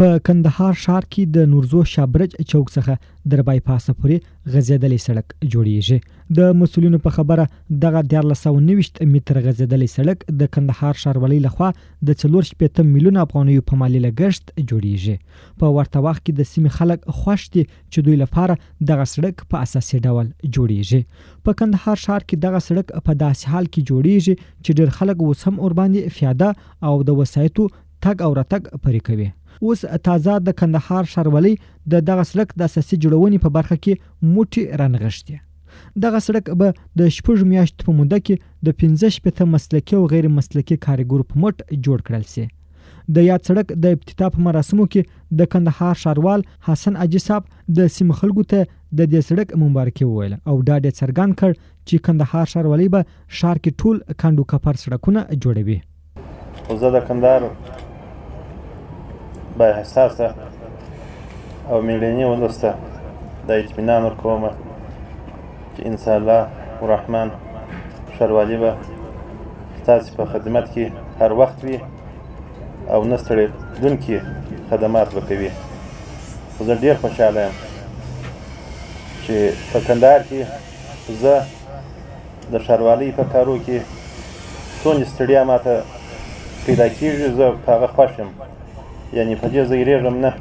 په کندهار ښار کې د نورزو شابرج چوک څخه در بایپاس پورې غځېدلی سړک جوړیږي. د مسؤلینو په خبره دغه 1490 متره غځېدلی سړک د کندهار ښاروالۍ لخوا د 4.8 میلیون افغانیو په مالي لګښت جوړیږي. په ورته وخت کې د سیمې خلک خوښ دي چې دوی لپاره دغه سړک په اساسي ډول جوړیږي. په کندهار ښار کې دغه سړک په داسې حال کې جوړیږي چې ډېر خلک اوس هم ورباندې پیاده او د وسایطو تګ او راتګ پرې کوي. اوس تازه د کندهار ښاروالۍ د دغه سړک د اساسي جوړونې په برخه کې موټي رانغښتي. دغه سړک به د 6 میاشتو په موده کې د 15 مسلکي او غیر مسلکي کارګرو په مټ جوړ کړل شي. د یاد سړک د افتتاح په مراسمو کې د کندهار ښاروال حسن اجي صاحب د سیمې خلکو ته د دې سړک مبارکي وویل او دا ډېر څرګند کړ چې کندهار ښاروالۍ به ښار کې ټول کندو کپر سړکونه جوړوي. زه د کندهار با حساسه او میلینی ولسته د اطمینان ورکوم چې انشاءالله الرحمن ښاروالي به ستاسې په خدمت کې هر وخت وي او نه ستړېدونکي خدمات به کوي. خو زه ډېر خوشحاله یم چې په کندهار کې زه د ښاروالۍ په کارو کې څومره ستړیا ماته پیدا کېږي زه په هغه خوښ یم، یعنی په دې زه هېرېږم نه.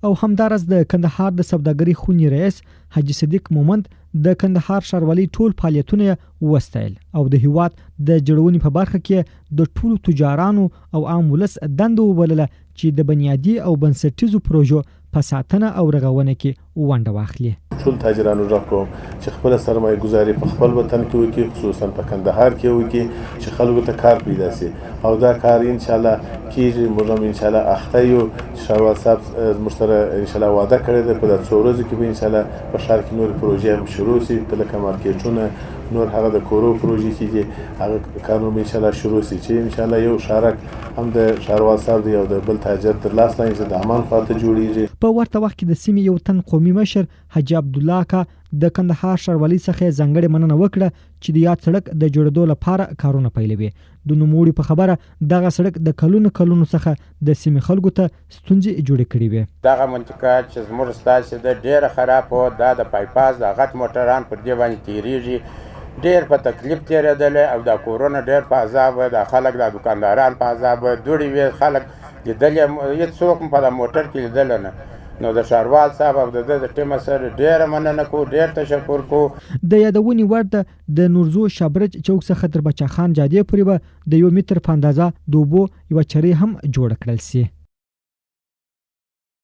او همدارس د کندهار د سوداګرۍ خونې رئیس حاجي صدیق مومند د کندهار ښاروالۍ ټول فعالیتونه وستایل او د هیواد د جوړونې په برخه کې د ټولو تجارانو او عام ولس دنده وبلله چې د بنیادي او بنسټیزو پروژو په ساتنه او رغونه کې ونډه واخلي. ټول تاجرانو غږ کوم چې خپل سرمایه گذاري په خپل وطن کې وکړي، خصوصا په کندهار کې وکړي چې خلکو ته کار پیدا شي او دا کار ان شاء الله کیږي. موږ هم ان شاء الله اخته یو ښاروال صاحب موږ سره ان شاء الله وعده کړې ده په دغه څو ورځو کې به ان شاء الله په ښار کې نور پروژې هم شروع شي، لکه مارکیټونه نور هغه د کورو پروژې کې دي هغه کارونه ان شاء الله شروع شي چې ان شاء الله یو شارک هم د ښاروال صاحب دی او د بل تاجر تر لاس لاندې د امان خواته جوړیږي. په ورته وخت کې د سیمې یو تن قومي مشر حاجي عبدالله کا د کندهار ښاروالۍ څخه ځانګړې مننه وکړه چې د یاد سړک د جوړېدو لپاره کارونه پیلوي. د نوموړي په خبره دغه سړک د کلونو څخه د سیمې خلکو ته ستونزې جوړې کړې وي. دغه منطقه چې زموږ ستاسې د ډېره خراب وه، دا د بایپاس د غټ موټران پر دې باندې تېرېږي، ډېر په تکلیف تېرېدلی او دا کورونه ډېر په عذاب وه، دا خلک دا دکانداران په عذاب وه، دوړې وې، خلک لیدلې هېڅ څوک په دا موټر کې لیدلی نه. نو د ښاروال صاحب او د ټیمه سره ډېره مننه کوو، ډېر تشکر کوو. د یادونې وړ ده د نورزو شابرج چوک څخه تر بچاخان جادې پورې به د 1 متر په اندازه د اوبو یوه چرۍ هم جوړه کړل شي.